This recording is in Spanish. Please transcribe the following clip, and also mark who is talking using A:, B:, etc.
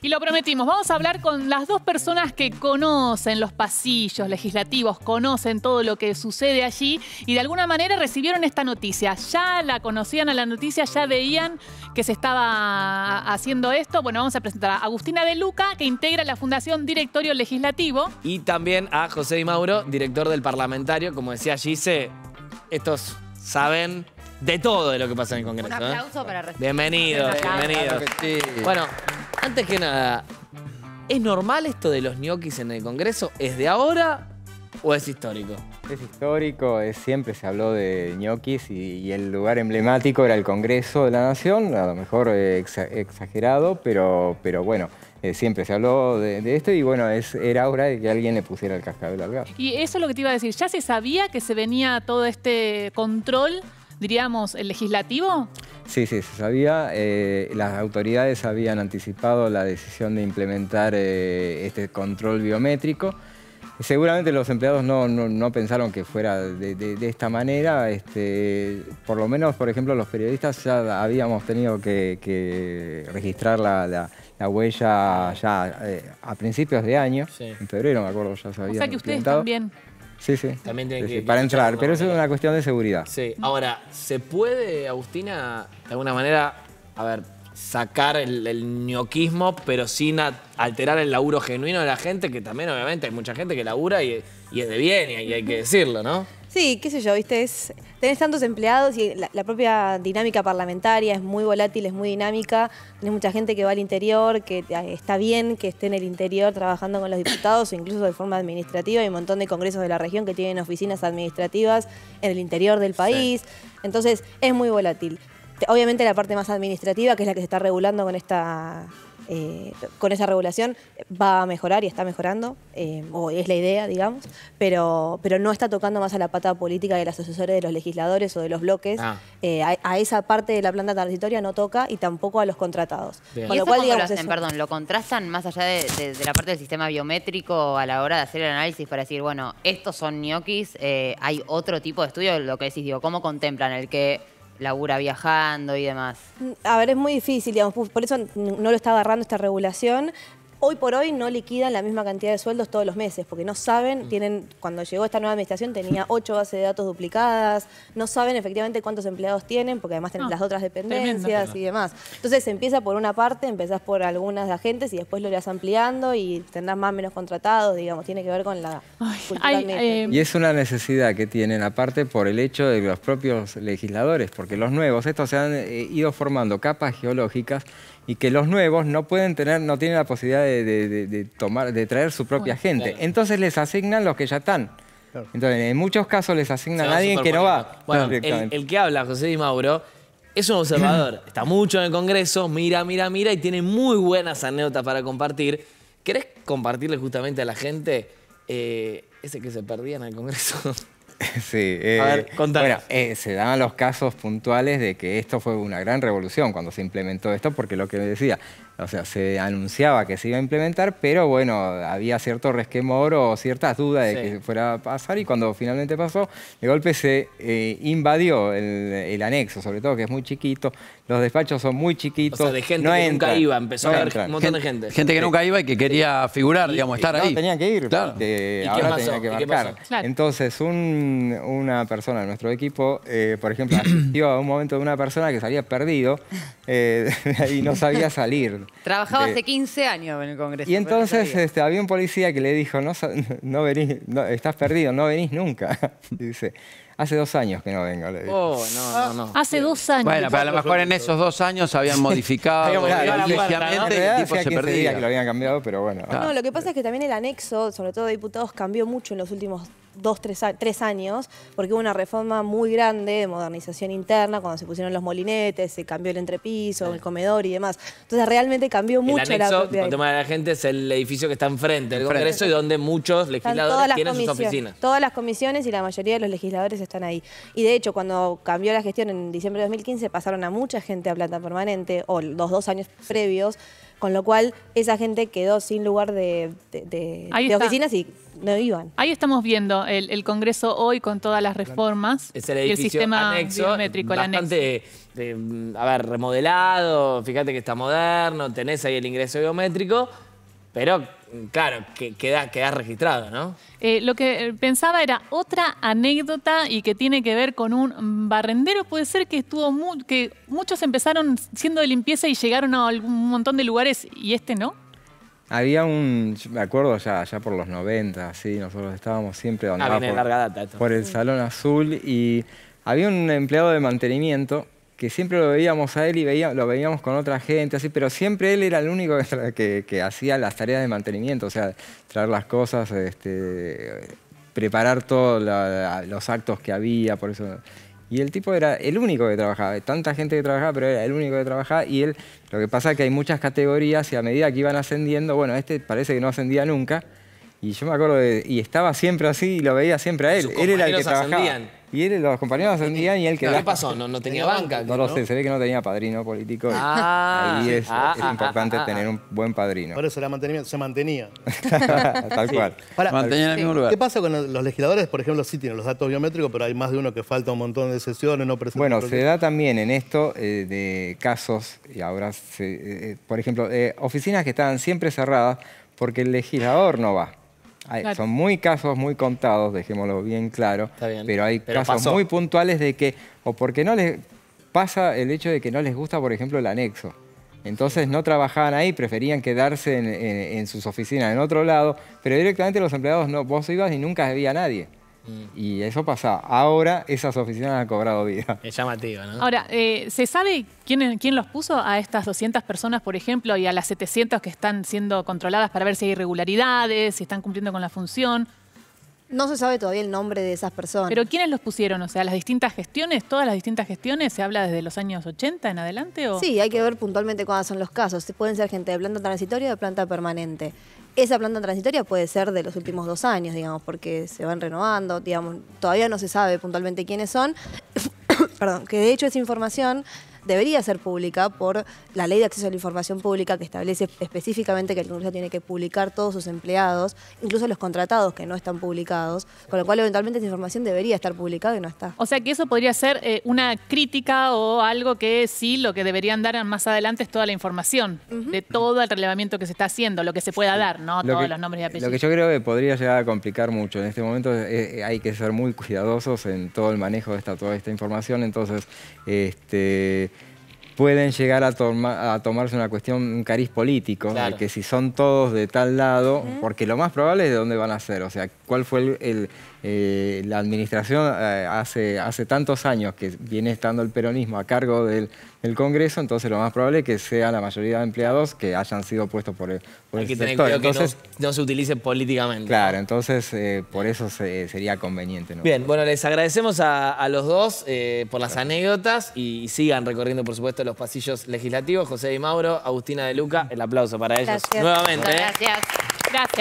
A: Y lo prometimos, vamos a hablar con las dos personas que conocen los pasillos legislativos, conocen todo lo que sucede allí y de alguna manera recibieron esta noticia. Ya la conocían a la noticia, ya veían que se estaba haciendo esto. Bueno, vamos a presentar a Agustina De Luca, que integra la Fundación Directorio Legislativo.
B: Y también a José Di Mauro, director del Parlamentario. Como decía Gise, estos saben de todo de lo que pasa en el Congreso.
C: Un aplauso para recibir.
B: Bienvenidos, bienvenidos. Bueno, antes que nada, ¿es normal esto de los ñoquis en el Congreso? ¿Es de ahora o es histórico?
D: Es histórico, siempre se habló de ñoquis y el lugar emblemático era el Congreso de la Nación, a lo mejor exagerado, pero bueno, siempre se habló de esto y bueno, era hora de que alguien le pusiera el cascabel al gato.
A: Y eso es lo que te iba a decir, ¿ya se sabía que se venía todo este control, diríamos, el legislativo?
D: Sí, se sabía. Las autoridades habían anticipado la decisión de implementar este control biométrico. Seguramente los empleados no pensaron que fuera de esta manera. Por lo menos, por ejemplo, los periodistas ya habíamos tenido que registrar la huella ya a principios de año. Sí. En febrero, me acuerdo, ya se había implementado.
A: O sea que ustedes también.
D: Sí.
B: También tienen que
D: para entrar, pero eso es una cuestión de seguridad.
B: Sí. Ahora, ¿se puede, Agustina, de alguna manera, sacar el ñoquismo, pero sin alterar el laburo genuino de la gente? Que también, obviamente, hay mucha gente que labura y es de bien, y hay que decirlo, ¿no?
C: Sí, qué sé yo, ¿viste? Tenés tantos empleados y la propia dinámica parlamentaria es muy volátil, es muy dinámica. Tenés mucha gente que va al interior, que está bien que esté en el interior trabajando con los diputados o incluso de forma administrativa. Hay un montón de congresos de la región que tienen oficinas administrativas en el interior del país. Sí. Entonces, es muy volátil. Obviamente la parte más administrativa, que es la que se está regulando con esa regulación, va a mejorar y está mejorando, o es la idea, digamos, pero no está tocando más a la pata política de los asesores de los legisladores o de los bloques. A esa parte de la planta transitoria no toca y tampoco a los contratados.
E: Bien. Con lo cual, digamos, perdón, ¿lo contrastan más allá de la parte del sistema biométrico a la hora de hacer el análisis para decir, bueno, estos son ñoquis, hay otro tipo de estudio? Lo que decís, digo, ¿cómo contemplan el que labura viajando y demás?
C: A ver, es muy difícil, digamos, por eso no lo está agarrando esta regulación. Hoy por hoy no liquidan la misma cantidad de sueldos todos los meses, porque no saben, cuando llegó esta nueva administración tenía 8 bases de datos duplicadas, no saben efectivamente cuántos empleados tienen, porque además tienen las otras dependencias y demás. Entonces empieza por una parte, empezás por algunas agentes y después lo irás ampliando y tendrás más o menos contratados, digamos, tiene que ver con la cultura
D: Y es una necesidad que tienen, aparte por el hecho de los propios legisladores, porque los nuevos, estos se han ido formando capas geológicas y que los nuevos no tienen la posibilidad de traer su propia gente. Claro. Entonces les asignan los que ya están. Claro. Entonces, en muchos casos les asignan a alguien que no va.
B: Bueno, el que habla, José Di Mauro, es un observador. Está mucho en el Congreso, mira y tiene muy buenas anécdotas para compartir. ¿Querés compartirle justamente a la gente ese que se perdía en el Congreso?
D: Sí,
B: a ver, contanos.
D: Bueno, se daban los casos puntuales de que esto fue una gran revolución cuando se implementó esto, porque lo que decía, o sea, se anunciaba que se iba a implementar, pero bueno, había cierto resquemor o ciertas dudas de que fuera a pasar, y cuando finalmente pasó, de golpe se invadió el anexo, sobre todo que es muy chiquito, los despachos son muy chiquitos.
B: O sea, de gente que nunca iba, empezó a haber un montón de gente.
F: Gente que nunca iba y que quería figurar, digamos, estar ahí.
D: No, tenían que ir,
F: claro.
D: Ahora tenían que marcar. Claro. Entonces, una persona de nuestro equipo, por ejemplo, asistió a un momento de una persona que se había perdido y no sabía salir.
E: Trabajaba hace 15 años en el Congreso.
D: Y entonces había un policía que le dijo, no venís, estás perdido, no venís nunca. Y dice, hace 2 años que no vengo, le dijo.
A: No. Hace 2 años.
F: Bueno, pero a lo mejor en esos 2 años habían modificado ligeramente y el tipo se perdía.
D: Que lo habían cambiado, pero bueno.
C: No, lo que pasa es que también el anexo, sobre todo de diputados, cambió mucho en los últimos 3 años, porque hubo una reforma muy grande de modernización interna, cuando se pusieron los molinetes, se cambió el entrepiso, el comedor y demás. Entonces realmente cambió mucho
B: el anexo,
C: la propiedad.
B: El tema de la gente, es el edificio que está enfrente del Congreso y donde muchos legisladores tienen sus oficinas.
C: Todas las comisiones y la mayoría de los legisladores están ahí. Y de hecho, cuando cambió la gestión en diciembre de 2015, pasaron a mucha gente a planta permanente, o los 2 años previos, con lo cual esa gente quedó sin lugar de oficinas y no iban.
A: Ahí estamos viendo el Congreso hoy con todas las reformas.
B: Es el
A: y el
B: edificio
A: sistema
B: anexo,
A: biométrico, el anexo.
B: bastante, remodelado, fíjate que está moderno, tenés ahí el ingreso biométrico, pero claro, que queda registrado, ¿no?
A: Lo que pensaba era otra anécdota y que tiene que ver con un barrendero. Puede ser que que muchos empezaron siendo de limpieza y llegaron a un montón de lugares y este no.
D: Había yo me acuerdo ya por los 90, sí, nosotros estábamos siempre
B: Viene de larga data esto.
D: por el Salón Azul y había un empleado de mantenimiento que siempre lo veíamos a él y lo veíamos con otra gente, así, pero siempre él era el único que hacía las tareas de mantenimiento, o sea, traer las cosas, preparar todos los actos que había, por eso. Y el tipo era el único que trabajaba, tanta gente que trabajaba, pero era el único que trabajaba y él, lo que pasa es que hay muchas categorías y a medida que iban ascendiendo, bueno, parece que no ascendía nunca. Y yo me acuerdo y estaba siempre así y lo veía siempre a él. Él era el que trabajaba.
B: Ascendían.
D: Y los compañeros ascendían y él quedaba.
B: ¿Qué pasó? ¿No tenía banca?
D: No lo sé, se ve que no tenía padrino político. Ahí es importante tener un buen padrino.
G: Por eso se mantenía.
D: Tal cual.
F: Mantenía en el mismo lugar.
G: ¿Qué pasa con los legisladores? Por ejemplo, sí tienen los datos biométricos, pero hay más de uno que falta un montón de sesiones, no presenta.
D: Bueno, se da también en esto de casos, y ahora, por ejemplo, oficinas que estaban siempre cerradas porque el legislador no va.
A: Claro.
D: Son casos muy contados, dejémoslo bien claro, pero hay casos
B: pasó.
D: muy puntuales de que, o porque no les pasa el hecho de que no les gusta, por ejemplo, el anexo. Entonces no trabajaban ahí, preferían quedarse en sus oficinas en otro lado, pero directamente los empleados no, vos ibas y nunca había nadie. Y eso pasaba. Ahora esas oficinas han cobrado vida.
B: Es llamativo, ¿no?
A: Ahora, ¿se sabe quién los puso a estas 200 personas, por ejemplo, y a las 700 que están siendo controladas para ver si hay irregularidades, si están cumpliendo con la función?
C: No se sabe todavía el nombre de esas personas.
A: ¿Pero quiénes los pusieron? O sea, las distintas gestiones, todas las distintas gestiones, ¿se habla desde los años 80 en adelante? ¿O?
C: Sí, hay que ver puntualmente cuáles son los casos. Pueden ser gente de planta transitoria o de planta permanente. Esa planta transitoria puede ser de los últimos 2 años, digamos, porque se van renovando, digamos, todavía no se sabe puntualmente quiénes son. Perdón, que de hecho esa información debería ser pública por la Ley de Acceso a la Información Pública, que establece específicamente que el Congreso tiene que publicar todos sus empleados, incluso los contratados que no están publicados, con lo cual eventualmente esa información debería estar publicada y no está.
A: O sea que eso podría ser una crítica o algo que sí, lo que deberían dar más adelante es toda la información de todo el relevamiento que se está haciendo, lo que se pueda dar, ¿no? Todos los nombres y apellidos.
D: Lo que yo creo que podría llegar a complicar mucho. En este momento hay que ser muy cuidadosos en todo el manejo de toda esta información, entonces pueden llegar a tomarse una cuestión, un cariz político, de que si son todos de tal lado, porque lo más probable es de dónde van a ser, o sea, cuál fue la administración hace tantos años que viene estando el peronismo a cargo del Congreso, entonces lo más probable es que sea la mayoría de empleados que hayan sido puestos por
B: hay que
D: ese
B: tener
D: sector.
B: cuidado
D: Entonces,
B: que no se utilice políticamente.
D: Claro, entonces por eso sería conveniente, ¿no?
B: Bien, bueno, les agradecemos a los dos por las anécdotas y sigan recorriendo, por supuesto, los pasillos legislativos. José Di Mauro, Agustina De Luca, el aplauso para ellos
C: Gracias.
B: nuevamente.
E: Muchas gracias.
A: Gracias.